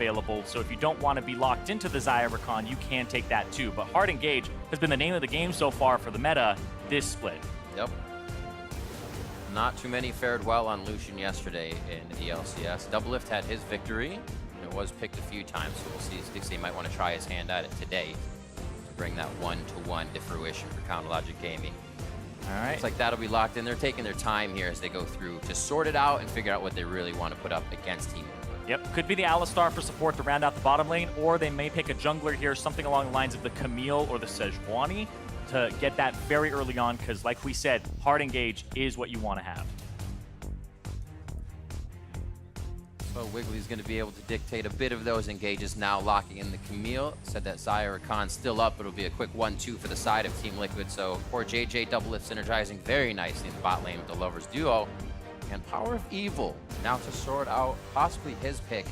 available, so if you don't want to be locked into the Xayah Rakan, you can take that too. But Hard Engage has been the name of the game so far for the meta this split. Yep. Not too many fared well on Lucian yesterday in the LCS. Doublelift had his victory, and it was picked a few times, so we'll see. Stixie might want to try his hand at it today to bring that 1-to-1 to fruition for CounterLogic Gaming. All right. Looks like that'll be locked in. They're taking their time here as they go through to sort it out and figure out what they really want to put up against Team Liquid. Yep, could be the Alistar for support to round out the bottom lane, or they may pick a jungler here, something along the lines of the Camille or the Sejuani to get that very early on, because like we said, Hard Engage is what you want to have. So Wiggly's going to be able to dictate a bit of those engages now, locking in the Camille. Said that Xayah Rakan's still up, but it'll be a quick 1-2 for the side of Team Liquid. So poor JJ Doublelift synergizing very nicely in the bot lane with the Lovers duo. And Power of Evil now to sort out possibly his pick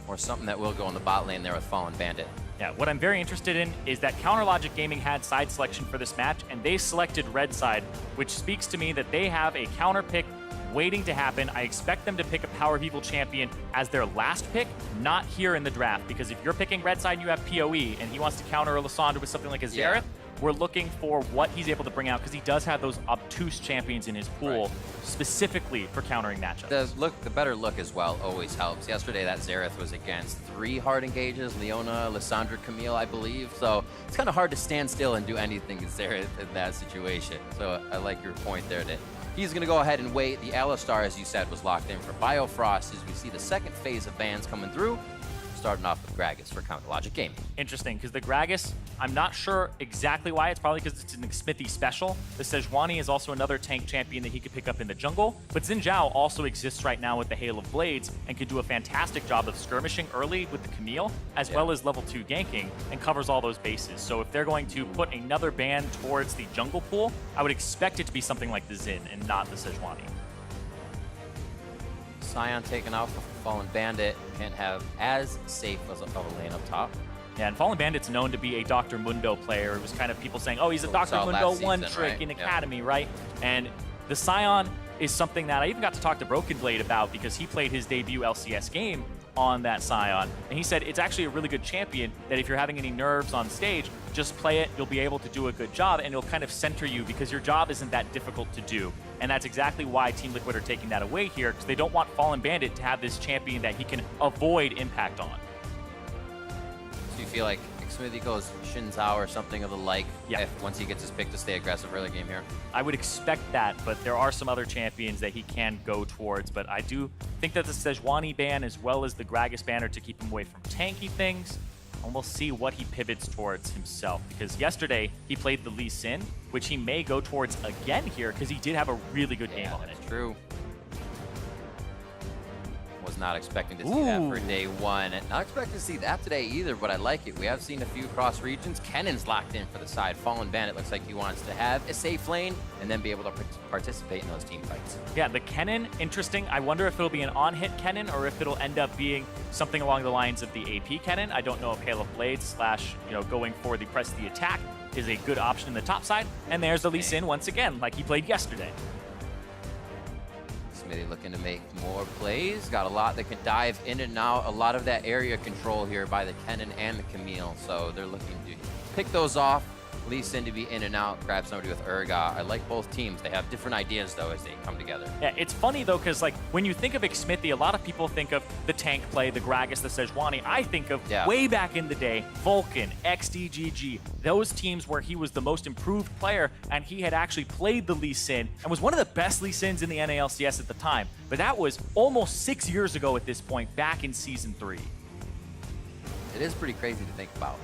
or something that will go in the bot lane there with Fallen Bandit. Yeah, what I'm very interested in is that CounterLogic Gaming had side selection for this match, and they selected red side, which speaks to me that they have a counter pick waiting to happen. I expect them to pick a Power of Evil champion as their last pick, not here in the draft, because if you're picking red side and you have PoE and he wants to counter a Lissandra with something like a Xerath, we're looking for what he's able to bring out, because he does have those obtuse champions in his pool, specifically for countering matchups. The better look as well always helps. Yesterday, that Xerath was against 3 hard engages, Leona, Lissandra, Camille, I believe. So it's kind of hard to stand still and do anything with Xerath in that situation. So I like your point there that he's going to go ahead and wait. The Alistar, as you said, was locked in for Biofrost as we see the second phase of bans coming through. Starting off with Gragas for CounterLogic Gaming. Interesting, because the Gragas, I'm not sure exactly why. It's probably because it's an Smithy special. The Sejuani is also another tank champion that he could pick up in the jungle. But Xin Zhao also exists right now with the Hail of Blades and can do a fantastic job of skirmishing early with the Camille, as well as level 2 ganking, and covers all those bases. So if they're going to put another ban towards the jungle pool, I would expect it to be something like the Xin and not the Sejuani. Sion taken out for Fallen Bandit. Can't have as safe as a lane up top. Yeah, and Fallen Bandit's known to be a Dr. Mundo player. It was kind of people saying, oh, he's a Dr. Mundo one-trick in Academy, right? And the Sion is something that I even got to talk to Broken Blade about, because he played his debut LCS game on that Sion. And he said it's actually a really good champion that if you're having any nerves on stage, just play it, you'll be able to do a good job, and it'll kind of center you because your job isn't that difficult to do. And that's exactly why Team Liquid are taking that away here, because they don't want Fallen Bandit to have this champion that he can avoid impact on. So you feel like Smithy goes Xin Zhao or something of the like once he gets his pick to stay aggressive early game here? I would expect that, but there are some other champions that he can go towards. But I do think that the Sejuani ban as well as the Gragas ban are to keep him away from tanky things. And we'll see what he pivots towards himself, because yesterday he played the Lee Sin, which he may go towards again here because he did have a really good game on it. True. Was not expecting to see that for day one. Not expecting to see that today either, but I like it. We have seen a few cross regions. Kennen's locked in for the side. Fallen Bandit looks like he wants to have a safe lane and then be able to participate in those team fights. Yeah, the Kennen, interesting. I wonder if it'll be an on-hit Kennen or if it'll end up being something along the lines of the AP Kennen. I don't know if Hail of Blades / going for the press the attack is a good option in the top side. And there's the Lee Sin once again, like he played yesterday. Smithy looking to make more plays. Got a lot that can dive in and out. A lot of that area control here by the Kennen and the Camille. So they're looking to pick those off. Lee Sin to be in and out, grab somebody with Urgot. I like both teams. They have different ideas, though, as they come together. Yeah, it's funny, though, because when you think of Xmithy, a lot of people think of the tank play, the Gragas, the Sejuani. I think of way back in the day, Vulcan, XDGG, those teams where he was the most improved player, and he had actually played the Lee Sin and was one of the best Lee Sins in the NALCS at the time. But that was almost 6 years ago at this point, back in Season 3. It is pretty crazy to think about.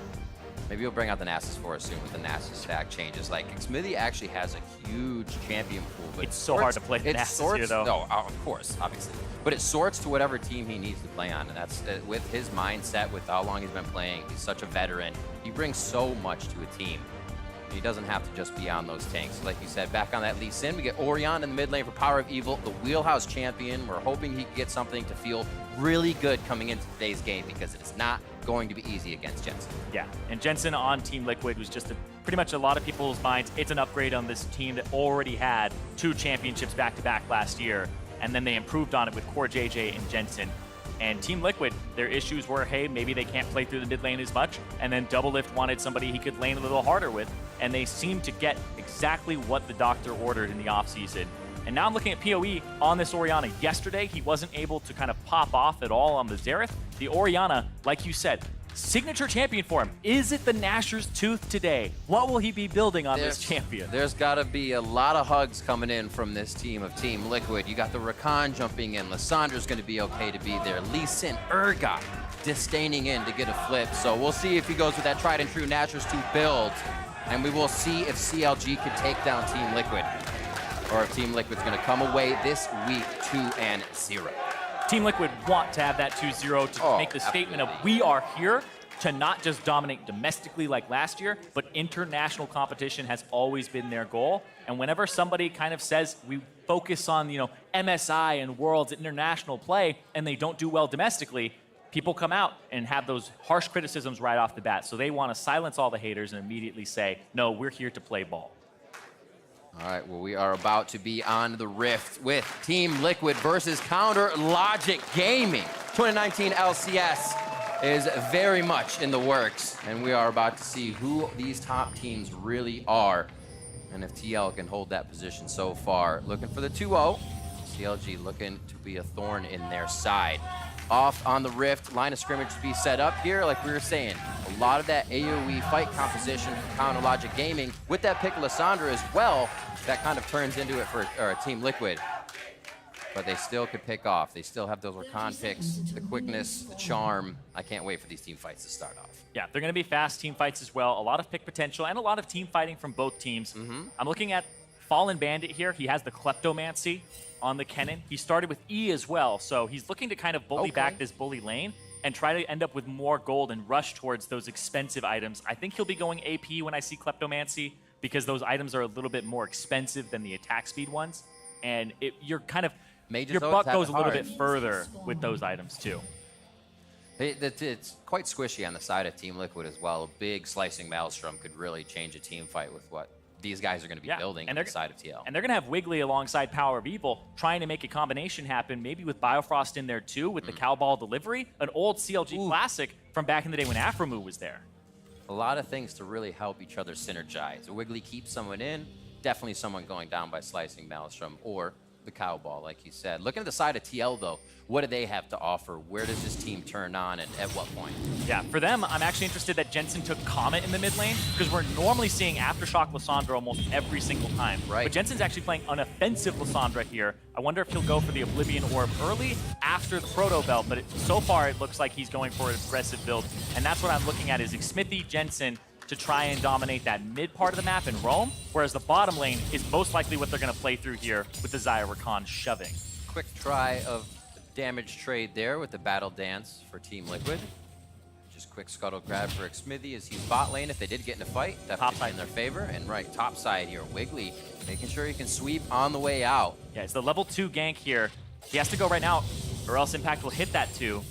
Maybe we'll bring out the Nasus for us soon with the Nasus stack changes. Like, Smithy actually has a huge champion pool. But it's so hard to play the Nasus here, though. No, of course, obviously. But it sorts to whatever team he needs to play on. And that's with his mindset, with how long he's been playing. He's such a veteran. He brings so much to a team. He doesn't have to just be on those tanks. Like you said, back on that Lee Sin, we get Orion in the mid lane for Power of Evil, the wheelhouse champion. We're hoping he can get something to feel really good coming into today's game, because it is not going to be easy against Jensen. Yeah, and Jensen on Team Liquid was just pretty much a lot of people's minds. It's an upgrade on this team that already had 2 championships back-to-back last year, and then they improved on it with Core JJ and Jensen. And Team Liquid, their issues were, hey, maybe they can't play through the mid lane as much, and then Doublelift wanted somebody he could lane a little harder with, and they seemed to get exactly what the doctor ordered in the offseason. And now I'm looking at PoE on this Orianna. Yesterday, he wasn't able to kind of pop off at all on the Xerath. The Orianna, like you said, signature champion for him. Is it the Gnasher's Tooth today? What will he be building on this champion? There's got to be a lot of hugs coming in from this team of Team Liquid. You got the Rakan jumping in. Lissandra's going to be okay to be there. Lee Sin, Urgot disdaining in to get a flip. So we'll see if he goes with that tried and true Gnasher's Tooth build. And we will see if CLG can take down Team Liquid, or if Team Liquid's going to come away this week 2-0. Team Liquid want to have that 2-0 to make the statement of we are here to not just dominate domestically like last year, but international competition has always been their goal. And whenever somebody kind of says we focus on, MSI and Worlds international play, and they don't do well domestically, people come out and have those harsh criticisms right off the bat. So they want to silence all the haters and immediately say, no, we're here to play ball. All right, well, we are about to be on the Rift with Team Liquid versus Counter Logic Gaming. 2019 LCS is very much in the works, and we are about to see who these top teams really are, and if TL can hold that position so far. Looking for the 2-0. CLG looking to be a thorn in their side. Off on the Rift, line of scrimmage to be set up here, like we were saying. A lot of that AoE fight composition for Counter Logic Gaming. With that pick of Lissandra as well, that kind of turns into it for Team Liquid. But they still could pick off. They still have those Rakan picks, the quickness, the charm. I can't wait for these team fights to start off. Yeah, they're going to be fast team fights as well. A lot of pick potential and a lot of team fighting from both teams. I'm looking at Fallen Bandit here. He has the Kleptomancy on the Kennen. He started with E as well, so he's looking to kind of bully back this bully lane and try to end up with more gold and rush towards those expensive items. I think he'll be going AP when I see Kleptomancy, because those items are a little bit more expensive than the attack speed ones. And your buck goes a little bit further with those items too. It's quite squishy on the side of Team Liquid as well. A big slicing Maelstrom could really change a team fight with what these guys are going to be building on the side of TL. And they're going to have Wiggly alongside Power of Evil, trying to make a combination happen, maybe with Biofrost in there too, with the Cowball delivery, an old CLG classic from back in the day when Afromu was there. A lot of things to really help each other synergize. Wiggly keeps someone in, definitely someone going down by slicing Maelstrom, or the Cowball, like you said. Looking at the side of TL, though, what do they have to offer? Where does this team turn on, and at what point? Yeah, for them, I'm actually interested that Jensen took Comet in the mid lane, because we're normally seeing Aftershock Lissandra almost every single time. Right. But Jensen's actually playing an offensive Lissandra here. I wonder if he'll go for the Oblivion Orb early after the Proto Belt, but so far it looks like he's going for an aggressive build, and that's what I'm looking at, is Xmithie, Jensen, to try and dominate that mid part of the map in Rome, whereas the bottom lane is most likely what they're going to play through here with the Xayah Rakan shoving. Quick try of damage trade there with the Battle Dance for Team Liquid. Just quick scuttle grab for Xmithie as he's bot lane. If they did get in a fight, definitely in their favor. And top side here, Wiggly making sure he can sweep on the way out. Yeah, it's the level 2 gank here. He has to go right now, or else Impact will hit that 2.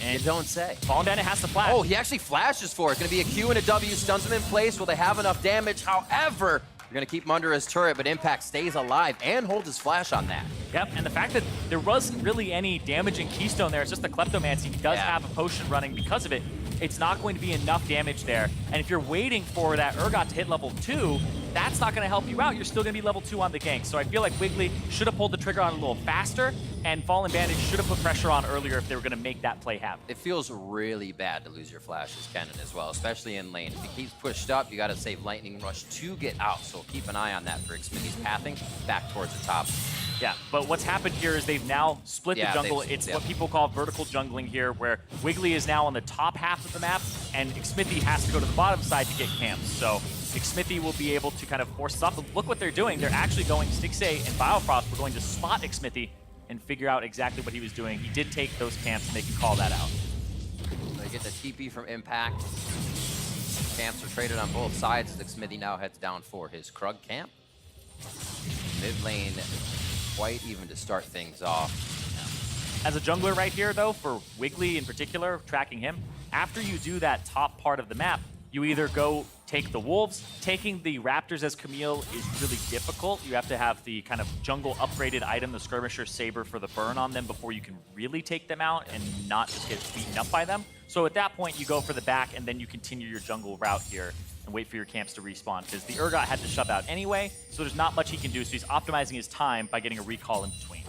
And you don't say. Fallen Bandit has to flash. Oh, he actually flashes for it. It's going to be a Q and a W, stuns him in place. Will they have enough damage? However, you're going to keep him under his turret, but Impact stays alive and holds his flash on that. Yep, and the fact that there wasn't really any damage in Keystone there, it's just the Kleptomancy. He does have a potion running because of it. It's not going to be enough damage there. And if you're waiting for that Urgot to hit level 2, that's not going to help you out. You're still going to be level 2 on the gank. So I feel like Wiggly should have pulled the trigger on a little faster, and Fallen Bandit should have put pressure on earlier if they were going to make that play happen. It feels really bad to lose your flash as Kennen as well, especially in lane. If he keeps pushed up, you got to save Lightning Rush to get out. So keep an eye on that for Xmithie's pathing back towards the top. Yeah, but what's happened here is they've now split the jungle. It's what people call vertical jungling here, where Wiggly is now on the top half of the map, and Xmithie has to go to the bottom side to get camps. So Xmithie will be able to kind of force up. Look what they're doing. They're actually going, Stixxay and Biofrost were going to spot Xmithie and figure out exactly what he was doing. He did take those camps, and they can call that out. They get the TP from Impact. Camps are traded on both sides. Xmithie now heads down for his Krug camp. Mid lane quite even to start things off. As a jungler right here, though, for Wiggly in particular, tracking him, after you do that top part of the map, You either go take the Wolves. Taking the Raptors as Camille is really difficult. You have to have the kind of jungle upgraded item, the Skirmisher Saber, for the burn on them before you can really take them out and not just get beaten up by them. So at that point, you go for the back, and then you continue your jungle route here and wait for your camps to respawn, because the Urgot had to shove out anyway, so there's not much he can do, so he's optimizing his time by getting a recall in between.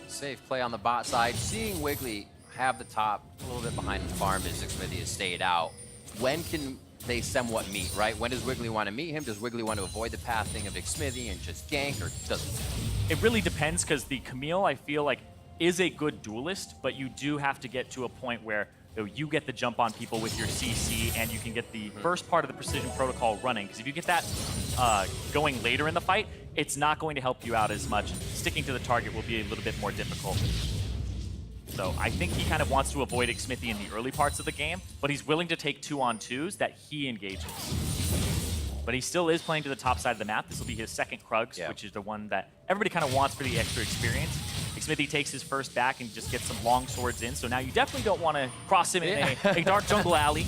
Safe play on the bot side. Seeing Wiggly have the top a little bit behind the farm as Xmithie has stayed out. When can they somewhat meet, right? When does Wiggly want to meet him? Does Wiggly want to avoid the pathing of Xmithie and just gank, or doesn't? It really depends, because the Camille, I feel like, is a good duelist, but you do have to get to a point where you get the jump on people with your CC, and you can get the first part of the precision protocol running. Because if you get that going later in the fight, it's not going to help you out as much. Sticking to the target will be a little bit more difficult. So I think he kind of wants to avoid Xmithie in the early parts of the game, but he's willing to take 2-on-2s that he engages. But he still is playing to the top side of the map. This will be his second Krugs, which is the one that everybody kind of wants for the extra experience. Xmithie takes his first back and just gets some long swords in, so now you definitely don't want to cross him in a dark jungle alley.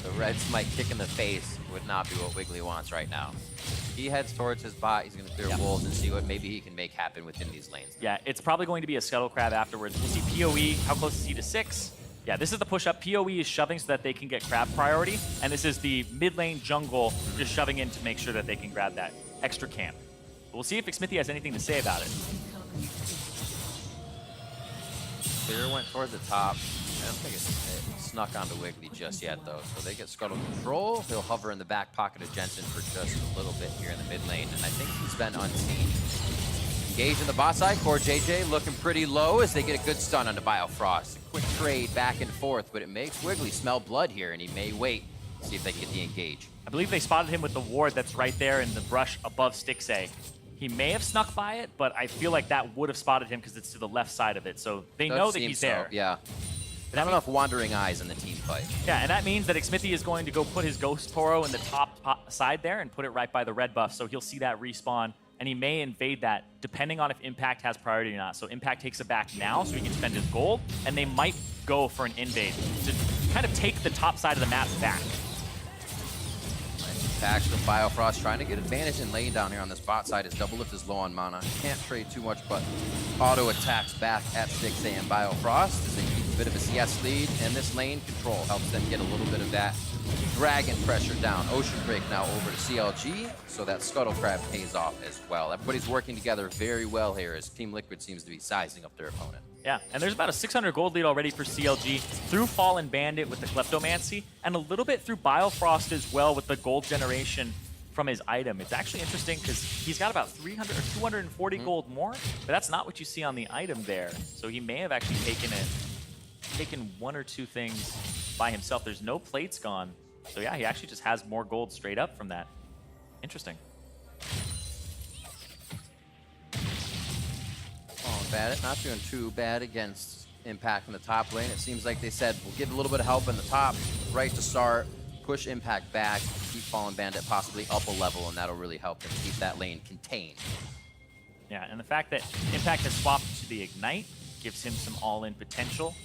The red smite kick in the face would not be what Wiggly wants right now. He heads towards his bot. He's going to clear wolves and see what maybe he can make happen within these lanes. Yeah, it's probably going to be a Scuttle Crab afterwards. We'll see PoE. How close is he to 6? Yeah, this is the push-up. PoE is shoving so that they can get crab priority, and this is the mid-lane jungle just shoving in to make sure that they can grab that extra camp. But we'll see if Xmithie has anything to say about it. Clear went toward the top. I don't think it snuck onto Wiggly just yet, though. So they get Scuttle control. He'll hover in the back pocket of Jensen for just a little bit here in the mid lane, and I think he's been unseen. Engage in the bot side. Core JJ looking pretty low as they get a good stun onto Biofrost. A quick trade back and forth, but it makes Wiggly smell blood here, and he may wait to see if they can get the engage. I believe they spotted him with the ward that's right there in the brush above Stixay. He may have snuck by it, but I feel like that would have spotted him because it's to the left side of it. So they know that he's there. Yeah. Not enough wandering eyes in the team fight. Yeah, and that means that Xmithie is going to go put his Ghost Toro in the top side there and put it right by the red buff, so he'll see that respawn, and he may invade that, depending on if Impact has priority or not. So Impact takes it back now, so he can spend his gold, and they might go for an invade to kind of take the top side of the map back. Action of Biofrost trying to get advantage in lane down here on this bot side as Double Lift is low on mana. Can't trade too much, but auto attacks back at Stixay and Biofrost as they keep a bit of a CS lead, and this lane control helps them get a little bit of that dragon pressure down. Ocean Break now over to CLG, so that Scuttle Crab pays off as well. Everybody's working together very well here as Team Liquid seems to be sizing up their opponent. Yeah, and there's about a 600 gold lead already for CLG through Fallen Bandit with the Kleptomancy, and a little bit through Biofrost as well with the gold generation from his item. It's actually interesting because he's got about 300 or 240 gold more, but that's not what you see on the item there. So he may have actually taken one or two things by himself. There's no plates gone. So yeah, he actually just has more gold straight up from that. Interesting. Bandit not doing too bad against Impact in the top lane. It seems like they said, we'll give a little bit of help in the top right to start, push Impact back, keep Fallen Bandit possibly up a level, and that'll really help them keep that lane contained. Yeah, and the fact that Impact has swapped to the Ignite gives him some all-in potential.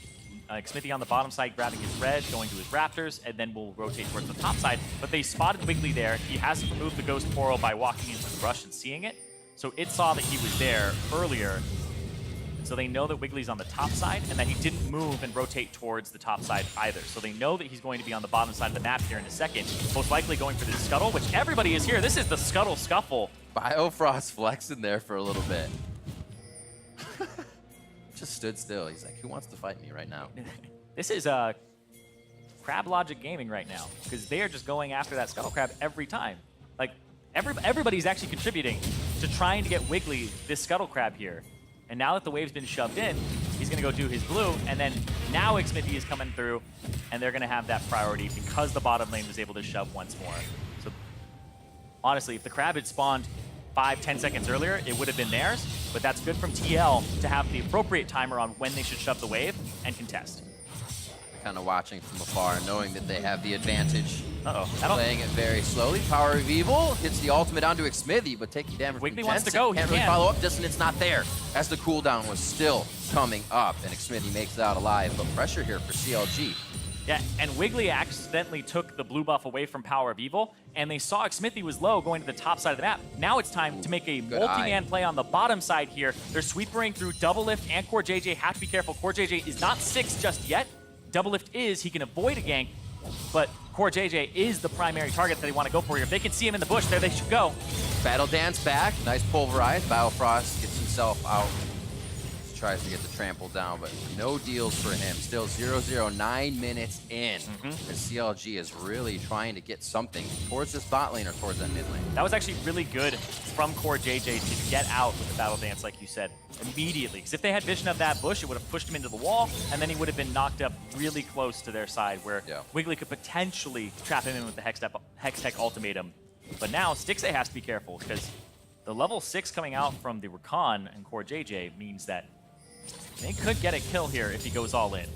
Xmithie on the bottom side grabbing his red, going to his Raptors, and then we'll rotate towards the top side. But they spotted Wiggly there. He hasn't removed the Ghost Portal by walking into the brush and seeing it. So it saw that he was there earlier. So they know that Wiggly's on the top side and that he didn't move and rotate towards the top side either. So they know that he's going to be on the bottom side of the map here in a second, most likely going for the Scuttle, which everybody is here. This is the Scuttle Scuffle. Biofrost flexing there for a little bit. Just stood still. He's like, who wants to fight me right now? This is Crab Logic Gaming right now, because they are just going after that Scuttle Crab every time. Like, everybody's actually contributing to trying to get Wiggly this Scuttle Crab here. And now that the wave's been shoved in, he's going to go do his blue, and then now Xmithie is coming through, and they're going to have that priority because the bottom lane was able to shove once more. So honestly, if the Crab had spawned 5-10 seconds earlier, it would have been theirs, but that's good from TL to have the appropriate timer on when they should shove the wave and contest. Kind of watching from afar, knowing that they have the advantage Playing it very slowly. Power of Evil hits the ultimate onto Xmithy, but taking damage Wiggly from wants to Jensen. go. Can't He really can. follow up. Dissonance not there, as the cooldown was still coming up, and Xmithy makes it out alive. But pressure here for CLG. Yeah, and Wiggly accidentally took the blue buff away from Power of Evil, and they saw Xmithy was low going to the top side of the map. Now it's time to make a multi-man play on the bottom side here. They're sweepering through Double Lift and Core JJ. Have to be careful. Core JJ is not 6 just yet. Double Lift is. He can avoid a gank, but Core JJ is the primary target that they want to go for here. If they can see him in the bush, there they should go. Battle Dance back. Nice pulverize. Battlefirost gets himself out. Tries to get the trample down, but no deals for him. Still 0-0, 9 minutes in. And CLG is really trying to get something towards this bot lane or towards that mid lane. That was actually really good from Core JJ to get out with the Battle Dance, like you said, immediately. Because if they had vision of that bush, it would have pushed him into the wall, and then he would have been knocked up really close to their side, where Wiggly could potentially trap him in with the Hex-Tech Ultimatum. But now, Stixxay has to be careful, because the level 6 coming out from the Rakan and Core JJ means that they could get a kill here if he goes all in.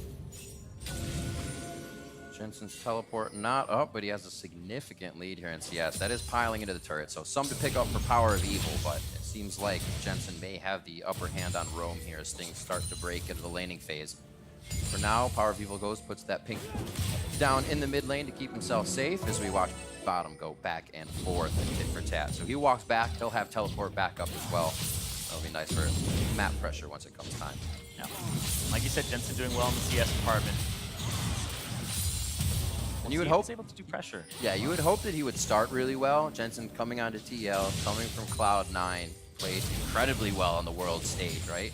Jensen's teleport not up, but he has a significant lead here in CS. That is piling into the turret, so some to pick up for Power of Evil, but it seems like Jensen may have the upper hand on Roam here as things start to break into the laning phase. For now, Power of Evil goes, puts that pink down in the mid lane to keep himself safe as we watch bottom go back and forth and tit for tat. So he walks back, he'll have teleport back up as well. That'll be nice for map pressure once it comes time. Yeah. Like you said, Jensen doing well in the CS department. And you would hope he's able to do pressure. Yeah, you would hope that he would start really well. Jensen coming onto TL, coming from Cloud9, played incredibly well on the world stage, right?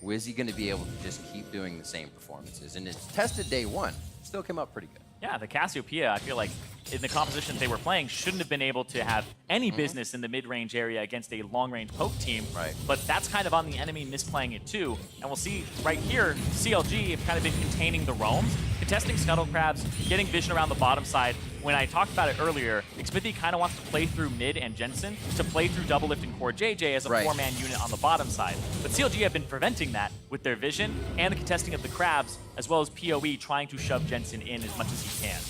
Was he going to be able to just keep doing the same performances? And it's tested day one, still came up pretty good. Yeah, the Cassiopeia, I feel like, in the composition they were playing, shouldn't have been able to have any business in the mid-range area against a long-range poke team. Right. But that's kind of on the enemy misplaying it too. And we'll see right here, CLG have kind of been containing the roams, contesting Scuttle Crabs, getting vision around the bottom side. When I talked about it earlier, Xmithy kind of wants to play through mid and Jensen to play through Double Lift and Core JJ as a four-man unit on the bottom side. But CLG have been preventing that with their vision and the contesting of the Crabs, as well as PoE trying to shove Jensen in as much as he can.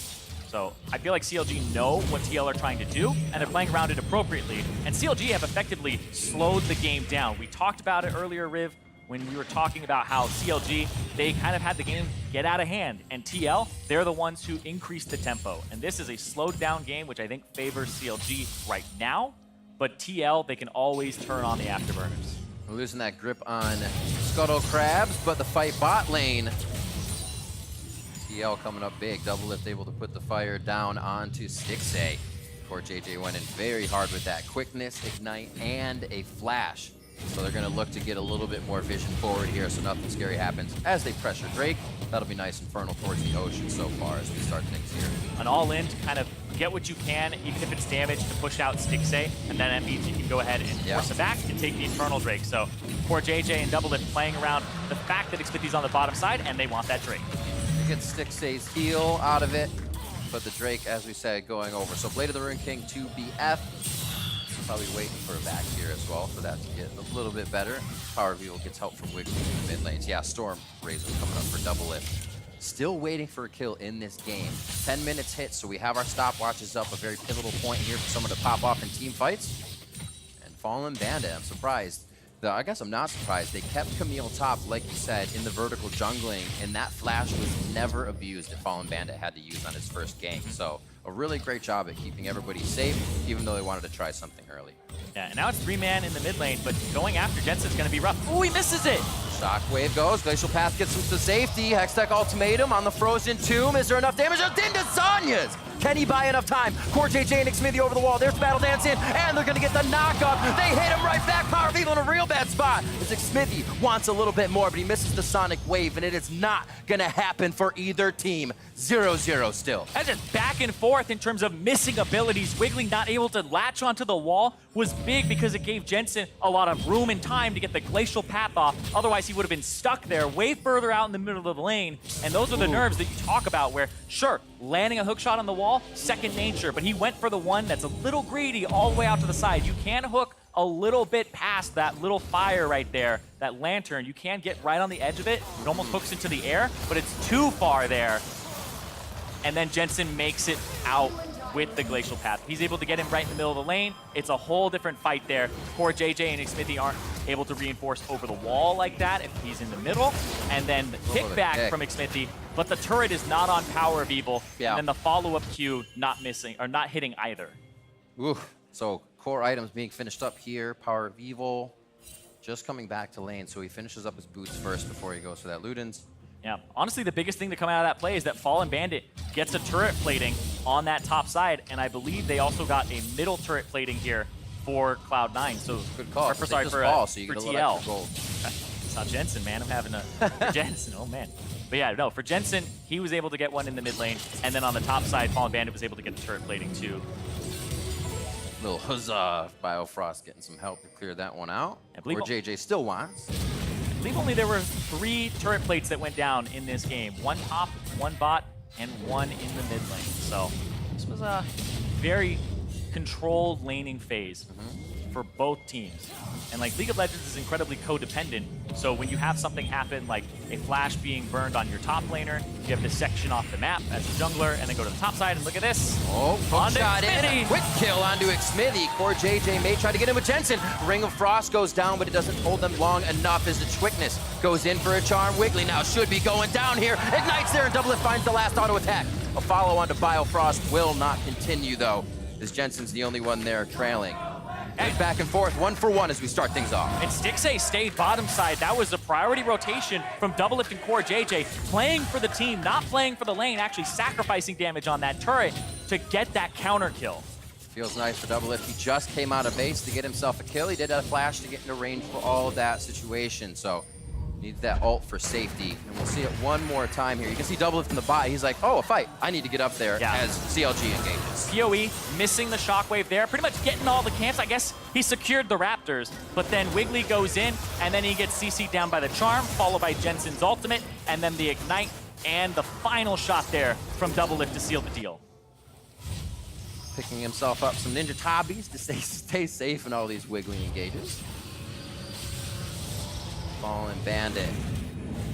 So I feel like CLG know what TL are trying to do, and they're playing around it appropriately. And CLG have effectively slowed the game down. We talked about it earlier, Riv, when we were talking about how CLG, they kind of had the game get out of hand. And TL, they're the ones who increased the tempo. And this is a slowed down game, which I think favors CLG right now. But TL, they can always turn on the afterburners. We're losing that grip on Scuttle Crabs, but the fight bot lane. TL coming up big. Double Lift able to put the fire down onto Stixxay. Core JJ went in very hard with that quickness, ignite, and a flash. So they're going to look to get a little bit more vision forward here so nothing scary happens as they pressure Drake. That'll be nice Infernal towards the ocean so far as we start things here. An all-in to kind of get what you can, even if it's damage, to push out Stixxay, and then that means you can go ahead and force it back and take the Infernal Drake. So Core JJ and Double Lift playing around the fact that Xmithy's on the bottom side, and they want that Drake. They get Stixxay's heal out of it, but the Drake, as we said, going over. So Blade of the Ruin King 2BF. Probably waiting for a back here as well for that to get a little bit better. Power of Evil gets help from Wiggly in the mid lanes. Yeah, Storm Razor coming up for Double Lift. Still waiting for a kill in this game. 10 minutes hit, so we have our stopwatches up. A very pivotal point here for someone to pop off in team fights. And Fallen Bandit, I'm surprised. I guess I'm not surprised. They kept Camille top, like you said, in the vertical jungling, and that flash was never abused that Fallen Bandit had to use on his first gank. So a really great job at keeping everybody safe, even though they wanted to try something early. Yeah, and now it's 3-man in the mid lane, but going after Jensen's going to be rough. Oh, he misses it! Shockwave goes, Glacial Path gets him to safety, Hex-Tech Ultimatum on the Frozen Tomb. Is there enough damage? Into Zanya's! Can he buy enough time? Core JJ and Xmithy over the wall. There's the Battle Dance in, and they're gonna get the knock-up. They hit him right back. Power of Evil in a real bad spot. As Xmithy wants a little bit more, but he misses the Sonic Wave, and it is not gonna happen for either team. 0-0 still. That's just back and forth in terms of missing abilities. Wiggly not able to latch onto the wall was big because it gave Jensen a lot of room and time to get the Glacial Path off. Otherwise, he would have been stuck there way further out in the middle of the lane. And those are the nerves that you talk about where, sure, landing a hook shot on the wall, second nature, but he went for the one that's a little greedy all the way out to the side. You can hook a little bit past that little fire right there, that lantern. You can get right on the edge of it. It almost hooks into the air, but it's too far there. and then Jensen makes it out with the Glacial Path. He's able to get him right in the middle of the lane. It's a whole different fight there. Poor JJ and Xmithy aren't able to reinforce over the wall like that if he's in the middle. And then the kickback from Xmithy, but the turret is not on Power of Evil. And then the follow-up Q not missing, or not hitting either. Oof. So core items being finished up here. Power of Evil just coming back to lane. So he finishes up his boots first before he goes for that Ludens. Yeah, honestly, the biggest thing to come out of that play is that Fallen Bandit gets a turret plating on that top side, and I believe they also got a middle turret plating here for Cloud9. So good call. Or for, sorry, for fall, so you for get a TL. little extra gold. It's not Jensen, man. I'm having a for Jensen. Oh man. But yeah, no, for Jensen, he was able to get one in the mid lane, and then on the top side, Fallen Bandit was able to get the turret plating too. Little huzzah! Biofrost getting some help to clear that one out. Or JJ still wants. I believe only there were 3 turret plates that went down in this game. 1 top, 1 bot, and 1 in the mid lane. So this was a very controlled laning phase for both teams. And like League of Legends is incredibly codependent. So when you have something happen like a flash being burned on your top laner, you have this section off the map as a jungler, and then go to the top side and look at this. Oh, hook shot in. Quick kill onto Xmithy. Core JJ may try to get him with Jensen. Ring of Frost goes down, but it doesn't hold them long enough as the Twickness goes in for a charm. Wiggly now should be going down here. Ignites there, and Double Lift finds the last auto attack. A follow onto Biofrost will not continue though, as Jensen's the only one there trailing. And back and forth, 1 for 1 as we start things off. And Stixxay stayed bottom side. That was a priority rotation from Double Lift and Core JJ, playing for the team, not playing for the lane, actually sacrificing damage on that turret to get that counter kill. Feels nice for Double Lift. He just came out of base to get himself a kill. He did a flash to get into range for all of that situation. So needs that ult for safety. And we'll see it one more time here. You can see Double Lift in the bot. He's like, oh, a fight. I need to get up there as CLG engages. PoE missing the shockwave there, pretty much getting all the camps. I guess he secured the Raptors, but then Wiggly goes in, and then he gets CC'd down by the Charm, followed by Jensen's ultimate, and then the Ignite, and the final shot there from Double Lift to seal the deal. Picking himself up some Ninja Tabis to stay safe in all these Wiggly engages. Fallen Bandit.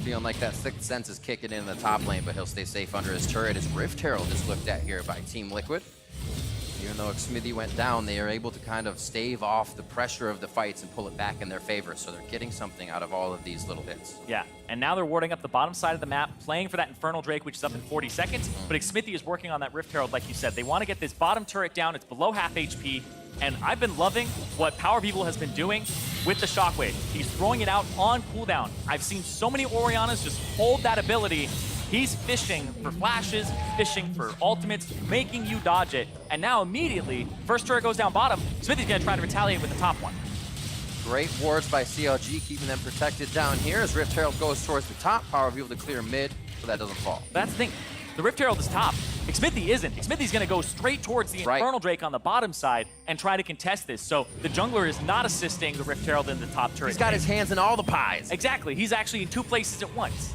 Feeling like that sixth sense is kicking in the top lane, but he'll stay safe under his turret. His Rift Herald is looked at here by Team Liquid. Even though Xmithy went down, they are able to kind of stave off the pressure of the fights and pull it back in their favor. So they're getting something out of all of these little hits. Yeah, and now they're warding up the bottom side of the map, playing for that Infernal Drake, which is up in 40 seconds. But Xmithy is working on that Rift Herald, like you said. They want to get this bottom turret down. It's below half HP. And I've been loving what Power of Evil has been doing with the Shockwave. He's throwing it out on cooldown. I've seen so many Oriannas just hold that ability. He's fishing for flashes, fishing for ultimates, making you dodge it. And now immediately, first turret goes down bottom. Smithy's gonna try to retaliate with the top one. Great wards by CLG, keeping them protected down here as Rift Herald goes towards the top. Power of Evil to clear mid, so that doesn't fall. But that's the thing. The Rift Herald is top. Xmithy isn't. Xmithy's going to go straight towards the Infernal Drake on the bottom side and try to contest this. So the jungler is not assisting the Rift Herald in the top turret. He's got his hands in all the pies. Exactly. He's actually in 2 places at once.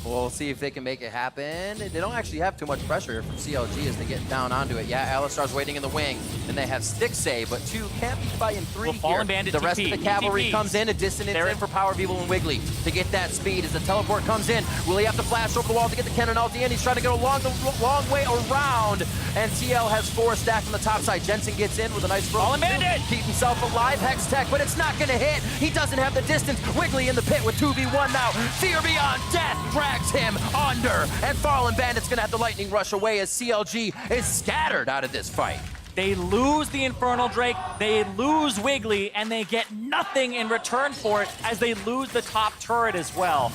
We'll see if they can make it happen. They don't actually have too much pressure from CLG as they get down onto it. Yeah, Alistar's waiting in the wing, and they have Stixxay, but 2 can't be fighting 3 well, Fallen Bandit The rest TP, of the cavalry TP. comes in, a dissonance in for Power of Evil and Wiggly to get that speed as the teleport comes in. Will he have to flash over the wall to get the cannon ulti in? He's trying to go the long way around, and TL has 4 stacked on the top side. Jensen gets in with a nice Fallen Bandit! Keep himself alive, Hex Tech, but it's not going to hit. He doesn't have the distance. Wiggly in the pit with 2v1 now. Fear Beyond Death drags him under, and Fallen Bandit's going to have the lightning rush away as CLG is scattered out of this fight. They lose the Infernal Drake, they lose Wiggly, and they get nothing in return for it as they lose the top turret as well.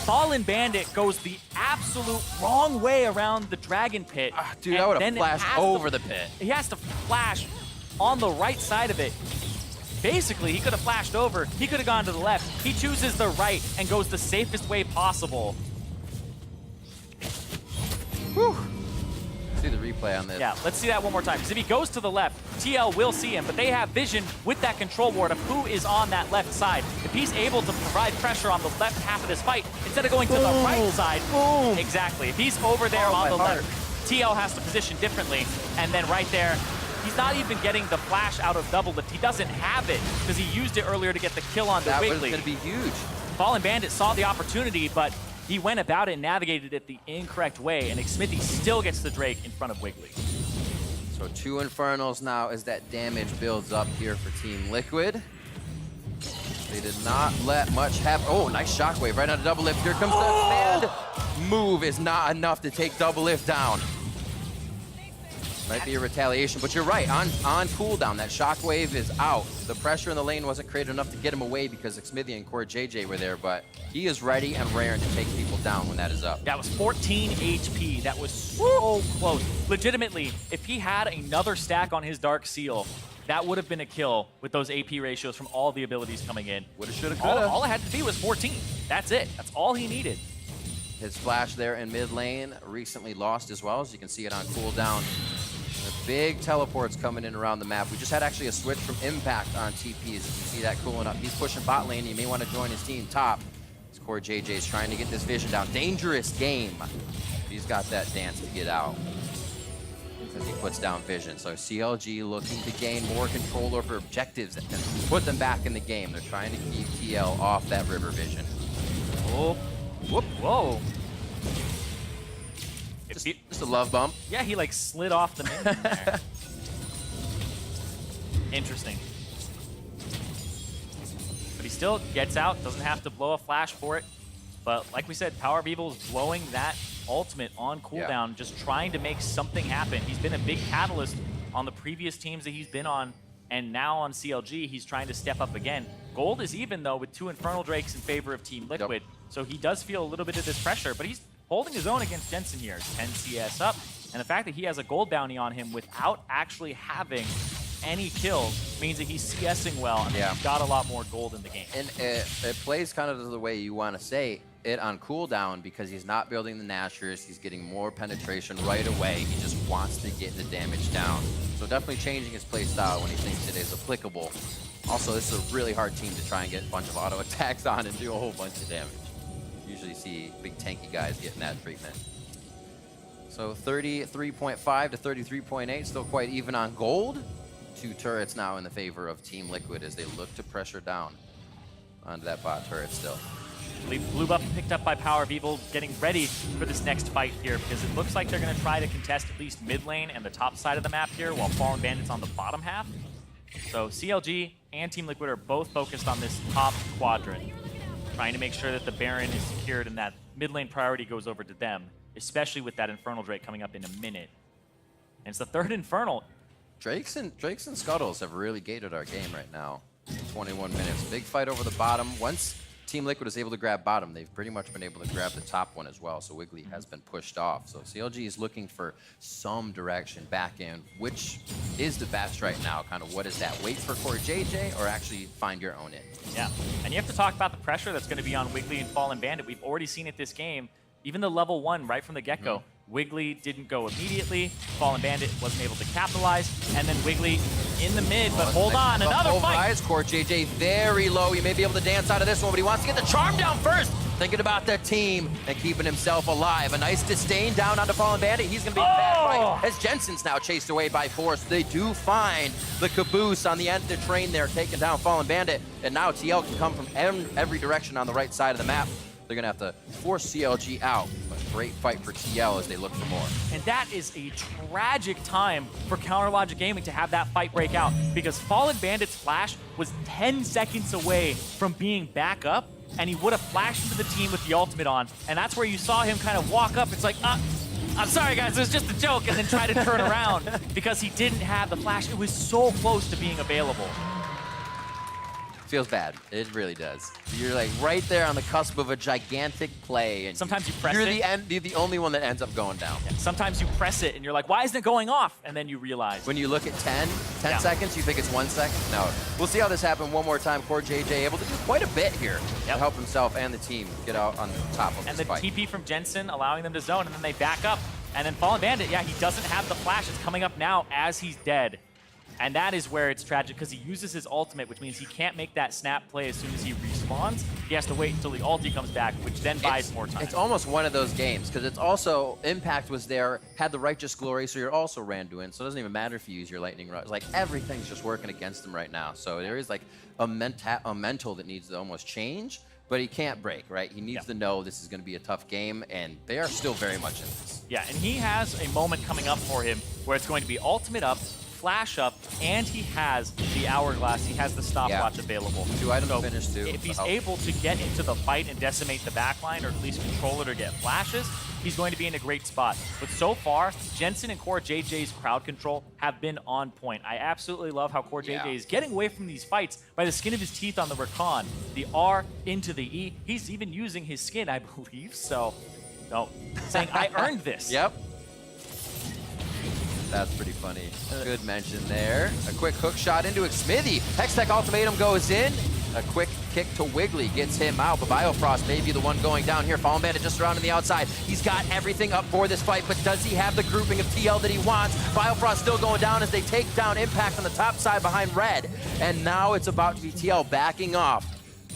Fallen Bandit goes the absolute wrong way around the Dragon Pit. Dude, I would have flashed over the pit. He has to flash on the right side of it. Basically, he could have flashed over, he could have gone to the left. He chooses the right and goes the safest way possible. Whew. See the replay on this. Yeah, let's see that one more time. Because if he goes to the left, TL will see him, but they have vision with that control ward of who is on that left side. If he's able to provide pressure on the left half of this fight, instead of going to the right side, exactly. If he's over there on the left, TL has to position differently, and then right there, he's not even getting the flash out of Double Lift. He doesn't have it, because he used it earlier to get the kill on the Wiggly. That was going to be huge. Fallen Bandit saw the opportunity, but he went about it and navigated it the incorrect way, and Xmithy still gets the Drake in front of Wiggly. So 2 Infernals now as that damage builds up here for Team Liquid. They did not let much happen. Oh, nice shockwave right on a double lift. Here comes the command. Move is not enough to take double lift down. Might be a retaliation, but you're right. On cooldown, that shockwave is out. The pressure in the lane wasn't created enough to get him away because Xmithy and Core JJ were there, but he is ready and raring to take people down when that is up. That was 14 HP. That was so close. Legitimately, if he had another stack on his Dark Seal, that would have been a kill with those AP ratios from all the abilities coming in. Woulda, shoulda, coulda. All it had to be was 14. That's it. That's all he needed. His flash there in mid lane recently lost as well, as you can see it on cooldown. Big teleports coming in around the map. We just had actually a switch from Impact on TP, as you can see that cooling up. He's pushing bot lane. You may want to join his team top. His Core JJ is trying to get this vision down. Dangerous game. He's got that dance to get out as he puts down vision. So CLG looking to gain more control over objectives that can put them back in the game. They're trying to keep TL off that river vision. Oh, whoop, whoa. Just a love bump. Yeah, he like slid off the minion there. Interesting. But he still gets out, doesn't have to blow a flash for it. But like we said, Power of Evil is blowing that ultimate on cooldown, just trying to make something happen. He's been a big catalyst on the previous teams that he's been on, and now on CLG, he's trying to step up again. Gold is even, though, with 2 Infernal Drakes in favor of Team Liquid, so he does feel a little bit of this pressure, but he's holding his own against Jensen here. 10 CS up, and the fact that he has a gold bounty on him without actually having any kills means that he's CSing well, and he's got a lot more gold in the game. And it plays kind of the way you want to say it on cooldown, because he's not building the Nashers, he's getting more penetration right away. He just wants to get the damage down. So definitely changing his play style when he thinks it is applicable. Also, this is a really hard team to try and get a bunch of auto attacks on and do a whole bunch of damage. Usually see big tanky guys getting that treatment. So 33.5 to 33.8, still quite even on gold. 2 turrets now in the favor of Team Liquid as they look to pressure down onto that bot turret still. Blue buff picked up by Power of Evil, getting ready for this next fight here, because it looks like they're going to try to contest at least mid lane and the top side of the map here, while Fallen Bandit's on the bottom half. So CLG and Team Liquid are both focused on this top quadrant, trying to make sure that the Baron is secured and that mid lane priority goes over to them, especially with that Infernal Drake coming up in a minute. And it's the 3rd Infernal. Drakes and Scuttles have really gated our game right now. 21 minutes. Big fight over the bottom. Once Team Liquid is able to grab bottom, they've pretty much been able to grab the top one as well, so Wiggly has been pushed off. So CLG is looking for some direction back in. Which is the best right now? Kind of what is that? Wait for Core JJ or actually find your own in? Yeah, and you have to talk about the pressure that's going to be on Wiggly and Fallen Bandit. We've already seen it this game. Even the level 1 right from the get-go. Wiggly didn't go immediately, Fallen Bandit wasn't able to capitalize, and then Wiggly in the mid, but hold on, another fight! Core JJ very low, he may be able to dance out of this one, but he wants to get the charm down first! Thinking about the team and keeping himself alive. A nice disdain down onto Fallen Bandit, he's gonna be in a bad fight, as Jensen's now chased away by Force. They do find the caboose on the end of the train there, taking down Fallen Bandit, and now TL can come from every direction on the right side of the map. They're going to have to force CLG out. But great fight for TL as they look for more. And that is a tragic time for Counter Logic Gaming to have that fight break out, because Fallen Bandit's flash was 10 seconds away from being back up, and he would have flashed into the team with the ultimate on. And that's where you saw him kind of walk up. It's like, I'm sorry, guys, it was just a joke, and then try to turn around because he didn't have the flash. It was so close to being available. Feels bad. It really does. You're like right there on the cusp of a gigantic play, and sometimes you press you're it. You're the only one that ends up going down. Yeah. Sometimes you press it and you're like, why isn't it going off? And then you realize. When you look at 10 seconds, you think it's 1 second? No. We'll see how this happens one more time. Core JJ able to do quite a bit here to help himself and the team get out on the top of this fight. And the TP from Jensen allowing them to zone, and then they back up. And then Fallen Bandit, yeah, he doesn't have the flash. It's coming up now as he's dead. And that is where it's tragic, because he uses his ultimate, which means he can't make that snap play as soon as he respawns. He has to wait until the ulti comes back, which then buys more time. It's almost one of those games, because it's also, Impact was there, had the Righteous Glory, so you're also Randuin, so it doesn't even matter if you use your Lightning Rod. It's like everything's just working against him right now. So there is like a mental that needs to almost change, but he can't break, right? He needs to know this is going to be a tough game, and they are still very much in this. Yeah, and he has a moment coming up for him where it's going to be ultimate up, flash up, and he has the hourglass. He has the stopwatch available. 2 items finished too. If he's able to get into the fight and decimate the backline, or at least control it or get flashes, he's going to be in a great spot. But so far, Jensen and Core JJ's crowd control have been on point. I absolutely love how Core JJ is getting away from these fights by the skin of his teeth on the Rakan. The R into the E. He's even using his skin, I believe. So, no, saying, I earned this. Yep. That's pretty funny. Good mention there. A quick hook shot into Xmithy. Hextech ultimatum goes in. A quick kick to Wiggly gets him out, but Biofrost may be the one going down here. Fallen Bandit just around on the outside. He's got everything up for this fight, but does he have the grouping of TL that he wants? Biofrost still going down as they take down Impact on the top side behind Red. And now it's about to be TL backing off,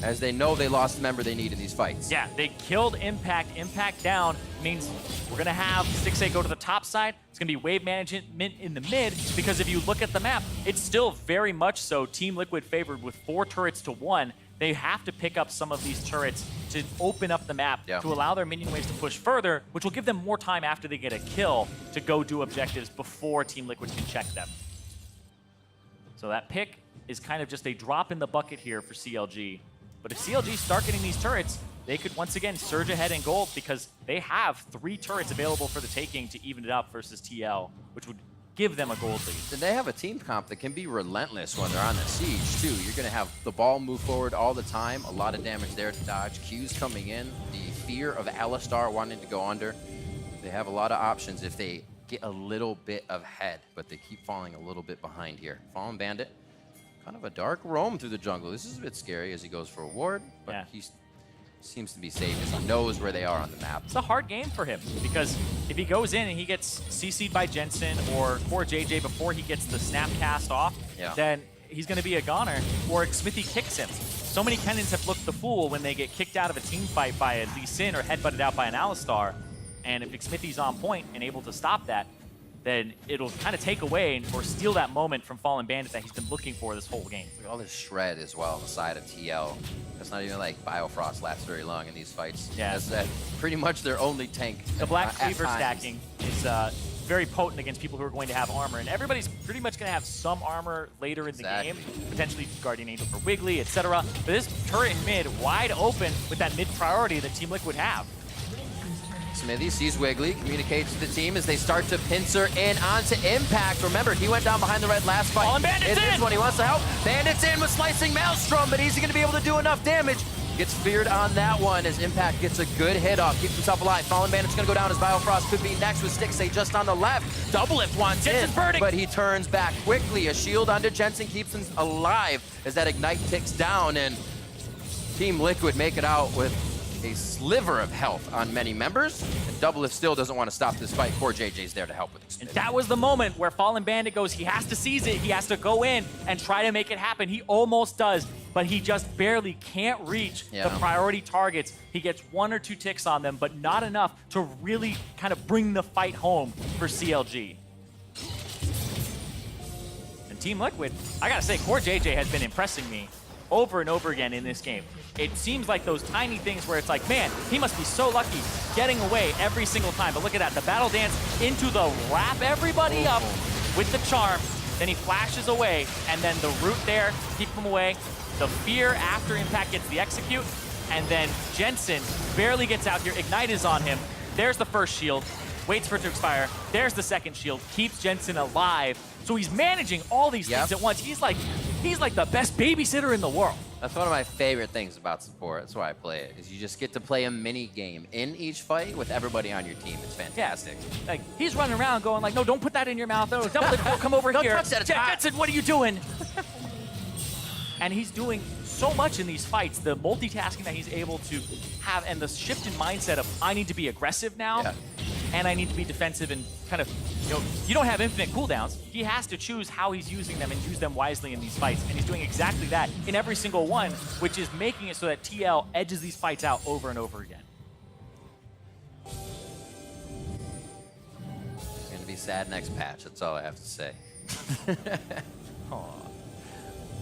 as they know they lost the member they need in these fights. Yeah, they killed Impact. Impact down means we're going to have 6A go to the top side. It's going to be wave management in the mid, because if you look at the map, it's still very much so Team Liquid favored with 4 turrets to 1. They have to pick up some of these turrets to open up the map to allow their minion waves to push further, which will give them more time after they get a kill to go do objectives before Team Liquid can check them. So that pick is kind of just a drop in the bucket here for CLG. But if CLG start getting these turrets, they could once again surge ahead in gold, because they have 3 turrets available for the taking to even it up versus TL, which would give them a gold lead. And they have a team comp that can be relentless when they're on the siege, too. You're going to have the ball move forward all the time, a lot of damage there to dodge, Qs coming in, the fear of Alistar wanting to go under. They have a lot of options if they get a little bit ahead, but they keep falling a little bit behind here. Fallen Bandit, kind of a dark roam through the jungle. This is a bit scary as he goes for a ward, but he seems to be safe as he knows where they are on the map. It's a hard game for him, because if he goes in and he gets CC'd by Jensen or Core JJ before he gets the snap cast off, then he's going to be a goner, or Xmithy kicks him. So many Kennons have looked the fool when they get kicked out of a team fight by a Lee Sin or headbutted out by an Alistar. And if Xmithy's on point and able to stop that, then it'll kind of take away or steal that moment from Fallen Bandit that he's been looking for this whole game. Look at all this shred as well on the side of TL. That's not even like Biofrost lasts very long in these fights. Yeah. That's pretty much their only tank. The Black Cleaver stacking is very potent against people who are going to have armor, and everybody's pretty much going to have some armor later in the game, potentially Guardian Angel for Wiggly, etc. But this turret in mid, wide open with that mid priority that Team Liquid have. Smithy sees Wiggly, communicates to the team as they start to pincer in onto Impact. Remember, he went down behind the red last fight. Fallen Bandit's in! This one, he wants to help. Bandit's in with Slicing Maelstrom, but is he going to be able to do enough damage? Gets feared on that one as Impact gets a good hit off, keeps himself alive. Fallen Bandit's going to go down as Biofrost could be next with Stixay just on the left. Doublelift wants in, but he turns back quickly. A shield onto Jensen keeps him alive as that Ignite ticks down, and Team Liquid make it out with a sliver of health on many members. And Doublelift still doesn't want to stop this fight. Core JJ's there to help with Xmithy. And that was the moment where Fallen Bandit goes, he has to seize it, he has to go in and try to make it happen. He almost does, but he just barely can't reach the priority targets. He gets 1 or 2 ticks on them, but not enough to really kind of bring the fight home for CLG. And Team Liquid, I gotta say, Core JJ has been impressing me over and over again in this game. It seems like those tiny things where it's like, man, he must be so lucky getting away every single time. But look at that, the battle dance into the wrap everybody up with the charm. Then he flashes away, and then the root there, keep him away. The fear after Impact gets the execute, and then Jensen barely gets out here. Ignite is on him. There's the first shield, waits for it to expire. There's the second shield, keeps Jensen alive. So he's managing all these things at once. He's like the best babysitter in the world. That's one of my favorite things about support. That's why I play it, is you just get to play a mini game in each fight with everybody on your team. It's fantastic. Like, he's running around going like, no, don't put that in your mouth. No, Doublelift, come over here. Don't touch that. Jensen, what are you doing? And he's doing so much in these fights. The multitasking that he's able to have, and the shift in mindset of, I need to be aggressive now, and I need to be defensive, and kind of, you don't have infinite cooldowns. He has to choose how he's using them and use them wisely in these fights. And he's doing exactly that in every single one, which is making it so that TL edges these fights out over and over again. It's going to be sad next patch. That's all I have to say.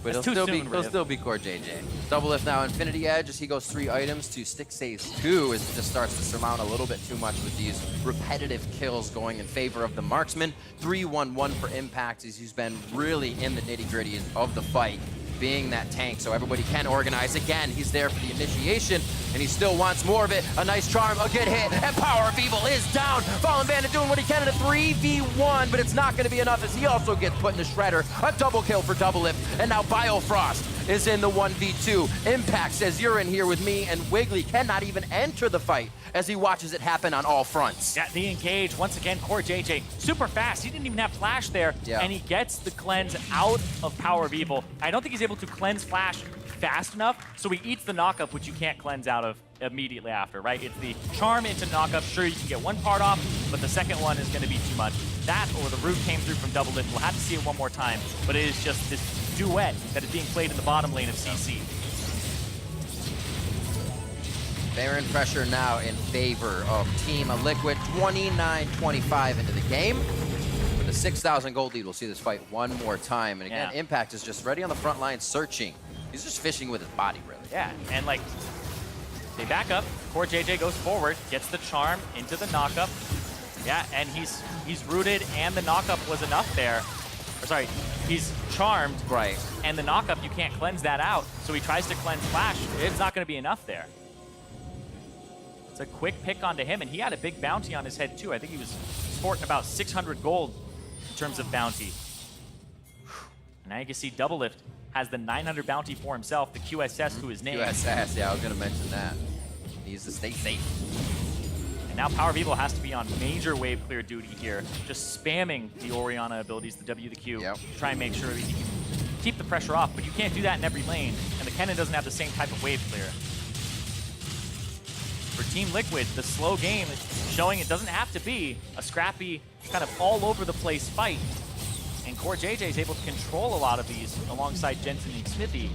But It's he'll too soon, still be Core JJ. Double lift now, Infinity Edge, as he goes 3 items to Stixay's 2, as it just starts to surmount a little bit too much with these repetitive kills going in favor of the marksman. 3-1-1 for Impact, as he's been really in the nitty-gritty of the fight, being that tank, so everybody can organize. Again, he's there for the initiation, and he still wants more of it. A nice charm, a good hit, and Power of Evil is down. Fallen Bandit doing what he can in a 3v1, but it's not going to be enough, as he also gets put in the shredder. A double kill for Double Lift, and now Biofrost is in the 1v2. Impact says, you're in here with me, and Wiggly cannot even enter the fight as he watches it happen on all fronts. Yeah, the engage, once again, Core JJ, super fast. He didn't even have Flash there, and he gets the cleanse out of Power of Evil. I don't think he's able to cleanse Flash fast enough, so he eats the knockup, which you can't cleanse out of immediately after, right? It's the charm into knockup. Sure, you can get one part off, but the second one is going to be too much. That or the root came through from Double Lift. We'll have to see it one more time, but it is just this duet that is being played in the bottom lane of CC. Baron pressure now in favor of Team Liquid. 29-25 into the game. With a 6,000 gold lead, we'll see this fight one more time. And again, Impact is just ready on the front line searching. He's just fishing with his body, really. Yeah, and like, they back up. Core JJ goes forward, gets the charm into the knockup. Yeah, and he's rooted, and the knockup was enough there. Or sorry, he's charmed. Right. And the knockup, you can't cleanse that out. So he tries to cleanse Flash. It's not going to be enough there. It's a quick pick onto him, and he had a big bounty on his head too. I think he was sporting about 600 gold in terms of bounty. And now you can see Double Lift has the 900 bounty for himself, the QSS to his name. QSS, yeah, I was going to mention that. He needs to stay safe. And now Power of Evil has to be on major wave clear duty here, just spamming the Orianna abilities, the W, the Q, to try and make sure that he can keep the pressure off, but you can't do that in every lane, and the Kennen doesn't have the same type of wave clear. For Team Liquid, the slow game is showing it doesn't have to be a scrappy, kind of all over the place fight. And Core JJ is able to control a lot of these alongside Jensen and Smithy.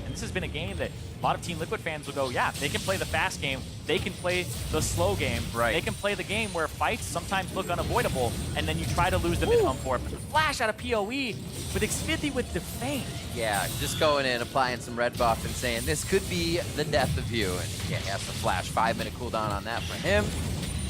And this has been a game that a lot of Team Liquid fans will go, yeah, they can play the fast game, they can play the slow game, they can play the game where fights sometimes look unavoidable, and then you try to lose the minimum for it. But the Flash out of PoE with Smithy with the feint. Yeah, just going in, applying some red buff and saying, this could be the death of you. And yeah, he has to Flash. 5-minute cooldown on that for him.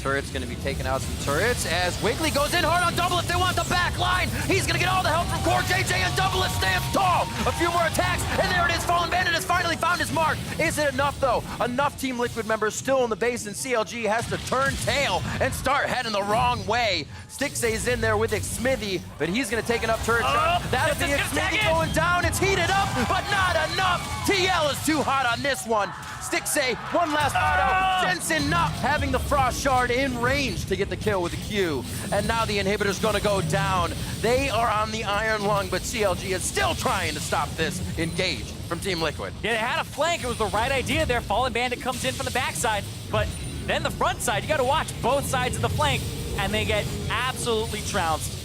Turret's going to be taking out some turrets as Wiggly goes in hard on Double Lift. They want the back line. He's going to get all the help from Core JJ, and Double Lift stands tall. A few more attacks, and there it is. Fallen Bandit has finally found his mark. Is it enough, though? Enough Team Liquid members still in the base, and CLG has to turn tail and start heading the wrong way. Stixay's in there with Smithy, but he's going to take enough turret shot. That'll be Smithy going down. It's heated up, but not enough. TL is too hot on this one. Stixay, one last auto. Jensen not having the Frost Shard in range to get the kill with the Q. And now the inhibitor's gonna go down. They are on the Iron Lung, but CLG is still trying to stop this engage from Team Liquid. Yeah, they had a flank. It was the right idea there. Fallen Bandit comes in from the backside, but then the front side, you gotta watch both sides of the flank, and they get absolutely trounced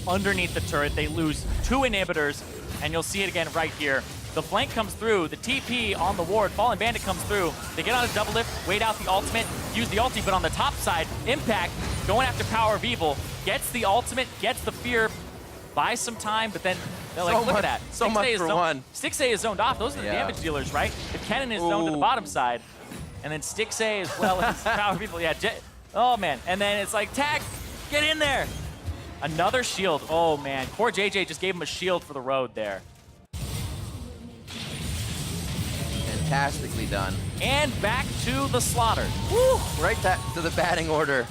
underneath the turret. They lose 2 inhibitors, and you'll see it again right here. The flank comes through, the TP on the ward, Fallen Bandit comes through. They get on a Double Lift, wait out the ultimate, use the ulti, but on the top side, Impact going after Power of Evil, gets the ultimate, gets the fear, buys some time, but then they're like, look at that. So much for one. Stixay is zoned off. Those are the damage dealers, right? If Kennen is zoned to the bottom side, and then Stixay as well as Power of Evil, oh man, and then it's like, tag, get in there. Another shield, oh man. Core JJ just gave him a shield for the road there. Fantastically done. And back to the slaughter. Woo! Right to the batting order.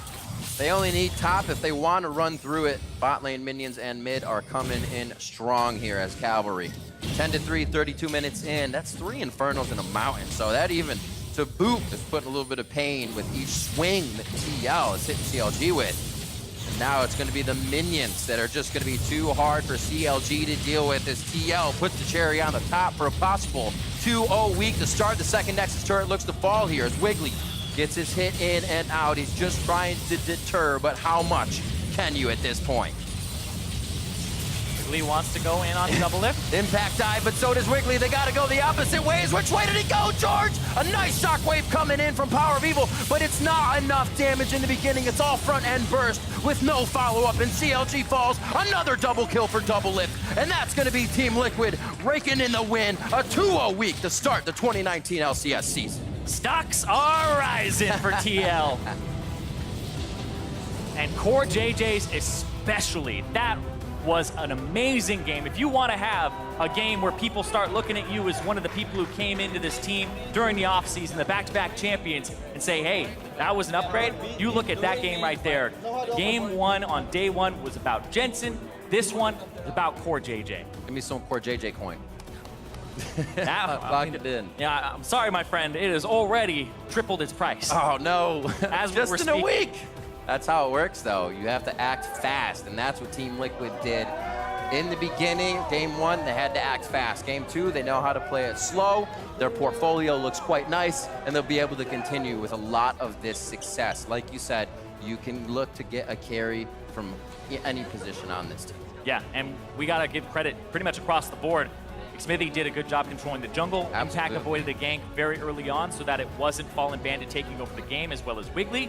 They only need top if they want to run through it. Bot lane minions and mid are coming in strong here as cavalry. 10-3, 32 minutes in. That's 3 Infernos in a mountain. So that even to boot is putting a little bit of pain with each swing that TL is hitting CLG with. And now it's going to be the minions that are just going to be too hard for CLG to deal with as TL puts the cherry on the top for a possible 2-0 week to start. The second Nexus turret looks to fall here as Wiggly gets his hit in and out. He's just trying to deter, but how much can you at this point? Wiggly wants to go in on double lift. Impact dive, but so does Wiggly. They got to go the opposite ways. Which way did he go, George? A nice shockwave coming in from Power of Evil, but it's not enough damage in the beginning. It's all front end burst with no follow-up, and CLG falls. Another double kill for double lift, and that's going to be Team Liquid raking in the win. A 2-0 week to start the 2019 LCS season. Stocks are rising for TL. And Core JJ's especially. That was an amazing game. If you want to have a game where people start looking at you as one of the people who came into this team during the offseason, the back-to-back champions, and say, hey, that was an upgrade, you look at that game right there. Game 1 on day 1 was about Jensen. This one is about Core JJ. Give me some Core JJ coin. Lock it in. Yeah, I'm sorry, my friend. It has already tripled its price. Oh, no. As just we're in a week. That's how it works, though. You have to act fast, and that's what Team Liquid did. In the beginning, game 1, they had to act fast. Game 2, they know how to play it slow. Their portfolio looks quite nice, and they'll be able to continue with a lot of this success. Like you said, you can look to get a carry from any position on this team. Yeah, and we got to give credit pretty much across the board. Smithy did a good job controlling the jungle. Impact avoided a gank very early on so that it wasn't Fallen Bandit taking over the game, as well as Wiggly.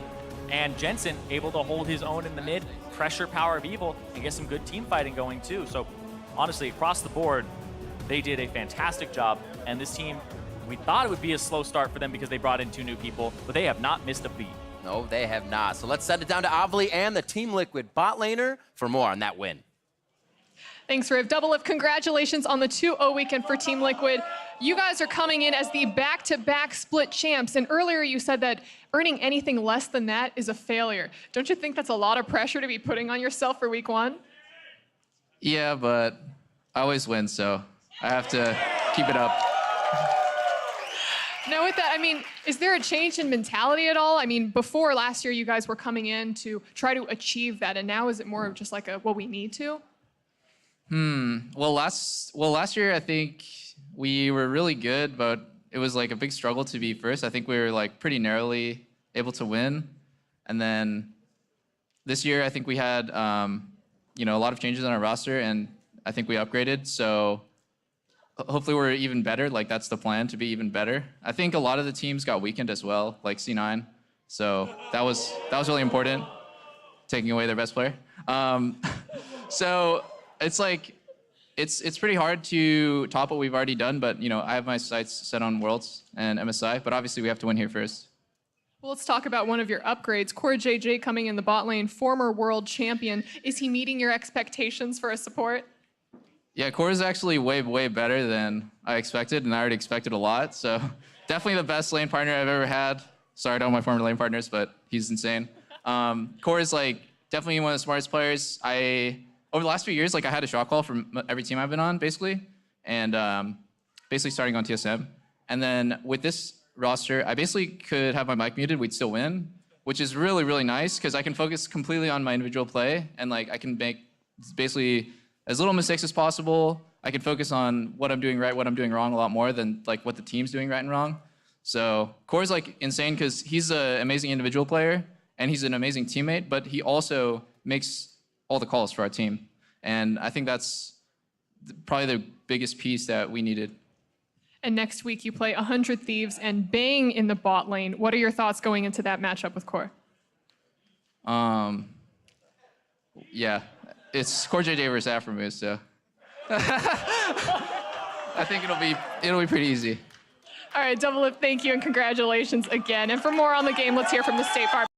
And Jensen able to hold his own in the mid, pressure Power of Evil, and get some good team fighting going too. So honestly, across the board, they did a fantastic job. And this team, we thought it would be a slow start for them because they brought in 2 new people, but they have not missed a beat. No, they have not. So let's send it down to Avli and the Team Liquid bot laner for more on that win. Thanks, Riv. Double Lift, congratulations on the 2-0 weekend for Team Liquid. You guys are coming in as the back-to-back split champs, and earlier you said that earning anything less than that is a failure. Don't you think that's a lot of pressure to be putting on yourself for week 1? Yeah, but I always win, so I have to keep it up. Now with that, I mean, is there a change in mentality at all? I mean, before last year you guys were coming in to try to achieve that, and now is it more of just like a, well, we need to? Well, last year I think we were really good, but it was like a big struggle to be first. I think we were like pretty narrowly able to win. And then this year I think we had you know, a lot of changes on our roster, and I think we upgraded. So hopefully we're even better. Like that's the plan, to be even better. I think a lot of the teams got weakened as well, like C9. So that was really important, taking away their best player. So it's like, it's pretty hard to top what we've already done, but you know, I have my sights set on Worlds and MSI, but obviously we have to win here first. Well, let's talk about one of your upgrades. Core JJ coming in the bot lane, former world champion. Is he meeting your expectations for a support? Yeah, Core is actually way better than I expected, and I already expected a lot, so definitely the best lane partner I've ever had. Sorry to all my former lane partners, but he's insane. Core is like definitely one of the smartest players. Over the last few years, like I had a shot call from every team I've been on, basically, and basically starting on TSM. And then with this roster, I basically could have my mic muted, we'd still win, which is really nice because I can focus completely on my individual play, and like I can make basically as little mistakes as possible. I can focus on what I'm doing right, what I'm doing wrong a lot more than like what the team's doing right and wrong. So Core's like insane because he's an amazing individual player and he's an amazing teammate, but he also makes all the calls for our team. And I think that's probably the biggest piece that we needed. And next week you play 100 Thieves and Bang in the bot lane. What are your thoughts going into that matchup with Core? Yeah, it's Core JJ versus Afromoose, so. I think it'll be pretty easy. All right, Double Lift, thank you and congratulations again. And for more on the game, let's hear from the State Farm.